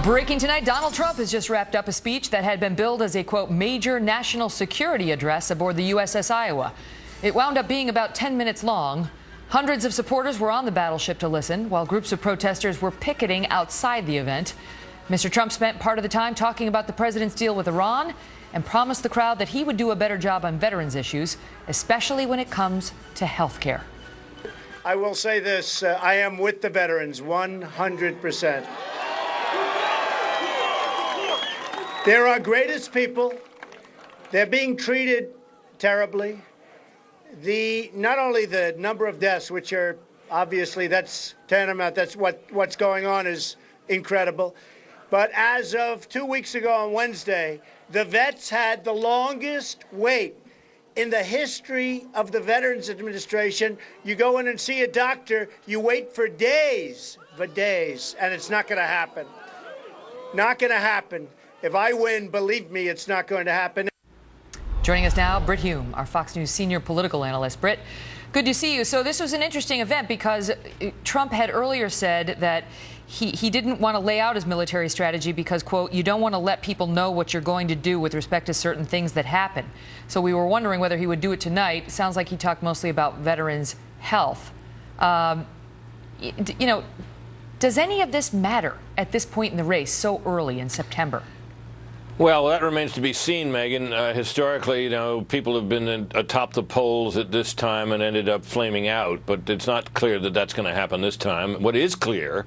Breaking tonight, Donald Trump has just wrapped up a speech that had been billed as a, quote, major national security address aboard the USS Iowa. It wound up being about 10 minutes long. Hundreds of supporters were on the battleship to listen, while groups of protesters were picketing outside the event. Mr. Trump spent part of the time talking about the president's deal with Iran and promised the crowd that he would do a better job on veterans issues, especially when it comes to health care. I will say this, I am with the veterans 100%. They're our greatest people. They're being treated terribly. Not only the number of deaths, which are obviously that's tantamount, that's what's going on is incredible. But as of 2 weeks ago on Wednesday, the vets had the longest wait in the history of the Veterans Administration. You go in and see a doctor, you wait for days, and it's not going to happen. Not going to happen. If I win, believe me, it's not going to happen. Joining us now, Brit Hume, our Fox News senior political analyst. Brit, good to see you. So this was an interesting event because Trump had earlier said that he didn't want to lay out his military strategy because, quote, you don't want to let people know what you're going to do with respect to certain things that happen. So we were wondering whether he would do it tonight. Sounds like he talked mostly about veterans' health. You know, does any of this matter at this point in the race so early in September? Well, that remains to be seen, Megan. Historically, you know, people have been atop the polls at this time and ended up flaming out, but it's not clear that that's going to happen this time. What is clear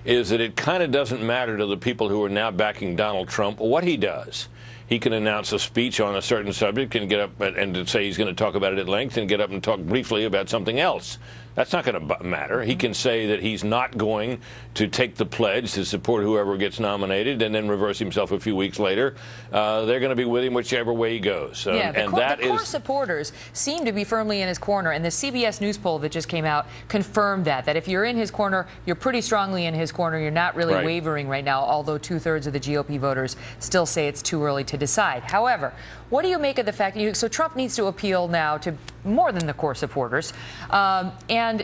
is that it kind of doesn't matter to the people who are now backing Donald Trump what he does. He can announce a speech on a certain subject and get up and say he's going to talk about it at length and get up and talk briefly about something else. That's not going to matter. He can say that he's not going to take the pledge to support whoever gets nominated and then reverse himself a few weeks later. They're going to be with him whichever way he goes. Yeah, the core supporters seem to be firmly in his corner, and the CBS News poll that just came out confirmed that if you're in his corner, you're pretty strongly in his corner. You're not really wavering right now, although 2/3 of the GOP voters still say it's too early to decide. However, what do you make of the fact that so Trump needs to appeal now to more than the core supporters? And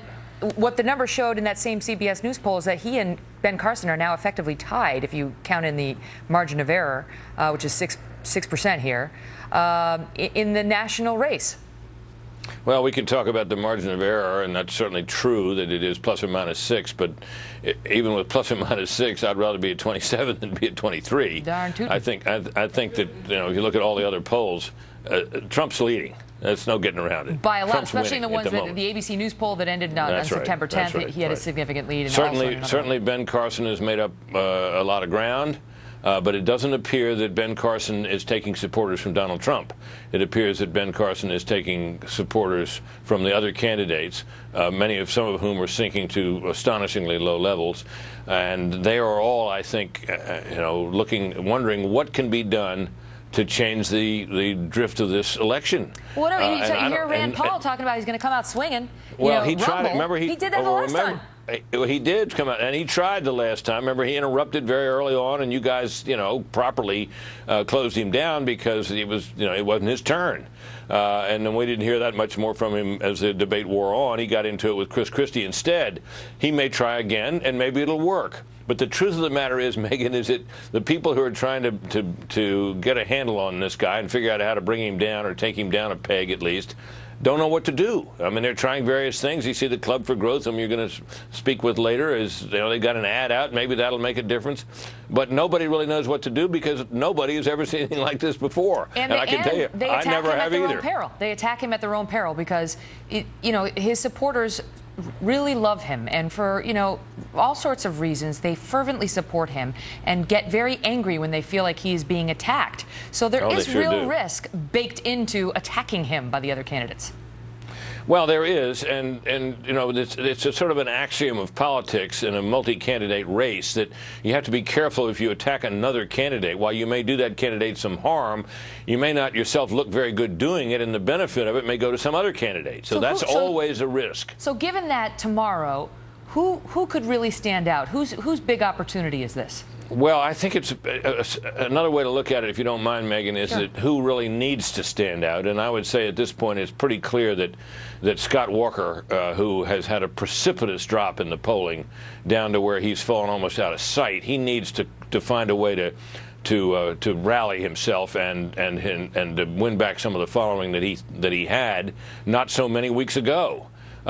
what the numbers showed in that same CBS News poll is that he and Ben Carson are now effectively tied, if you count in the margin of error, which is 6% here, in the national race. Well, we can talk about the margin of error, and that's certainly true that it is plus or minus 6. But even with plus or minus 6, I'd rather be at 27 than be at 23. Darn tootin'. I think that if you look at all the other polls, Trump's leading. There's no getting around it. By a lot, especially in the ones that the ABC News poll that ended on September 10th. He had a significant lead. Certainly, Ben Carson has made up a lot of ground. But it doesn't appear that Ben Carson is taking supporters from Donald Trump. It appears that Ben Carson is taking supporters from the other candidates, some of whom are sinking to astonishingly low levels. And they are all, I think, wondering what can be done to change the drift of this election. Well, you hear Rand Paul talking about he's going to come out swinging. Well, he tried it. Remember, he did that the last time. He did come out, and he tried the last time. Remember, he interrupted very early on, and you guys, properly closed him down because it wasn't his turn. And then we didn't hear that much more from him as the debate wore on. He got into it with Chris Christie instead. He may try again, and maybe it'll work. But the truth of the matter is, Megan, is that the people who are trying to get a handle on this guy and figure out how to bring him down or take him down a peg at least don't know what to do. I mean, they're trying various things. You see the Club for Growth, whom you're going to speak with later, they got an ad out. Maybe that'll make a difference. But nobody really knows what to do because nobody has ever seen anything like this before. And I can tell you, I never have either. They attack him at their own peril because, his supporters really love him, and for all sorts of reasons they fervently support him and get very angry when they feel like he's being attacked. So there is real risk baked into attacking him by the other candidates. Well, there is, and it's a sort of an axiom of politics in a multi-candidate race that you have to be careful if you attack another candidate. While you may do that candidate some harm, you may not yourself look very good doing it, and the benefit of it may go to some other candidate. So that's always a risk. So given that tomorrow, who could really stand out? Whose big opportunity is this? Well, I think it's another way to look at it, if you don't mind, Megan, is Sure. that who really needs to stand out. And I would say at this point it's pretty clear that Scott Walker, who has had a precipitous drop in the polling down to where he's fallen almost out of sight, he needs to find a way to rally himself and to win back some of the following that he had not so many weeks ago.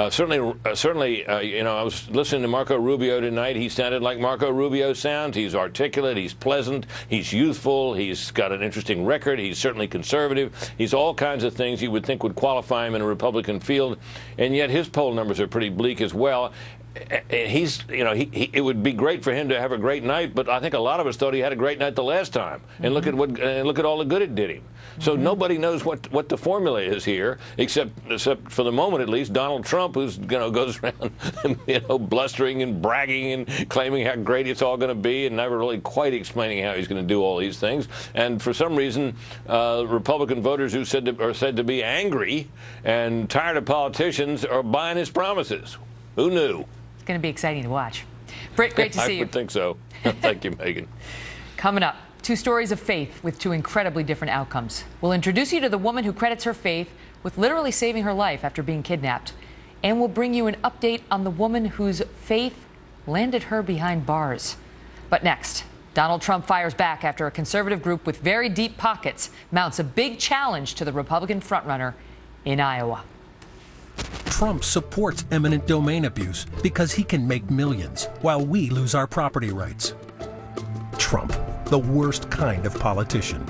Certainly, I was listening to Marco Rubio tonight. He sounded like Marco Rubio sounds. He's articulate. He's pleasant. He's youthful. He's got an interesting record. He's certainly conservative. He's all kinds of things you would think would qualify him in a Republican field, and yet his poll numbers are pretty bleak as well. It would be great for him to have a great night, but I think a lot of us thought he had a great night the last time. And look at all the good it did him. So nobody knows what the formula is here, except for the moment at least, Donald Trump, who's goes around blustering and bragging and claiming how great it's all going to be, and never really quite explaining how he's going to do all these things. And for some reason, Republican voters who are said to be angry and tired of politicians are buying his promises. Who knew? It's going to be exciting to watch. Brit, great to see you. I would think so. Thank you, Megan. Coming up, 2 stories of faith with 2 incredibly different outcomes. We'll introduce you to the woman who credits her faith with literally saving her life after being kidnapped. And we'll bring you an update on the woman whose faith landed her behind bars. But next, Donald Trump fires back after a conservative group with very deep pockets mounts a big challenge to the Republican frontrunner in Iowa. Trump supports eminent domain abuse because he can make millions while we lose our property rights. Trump, the worst kind of politician.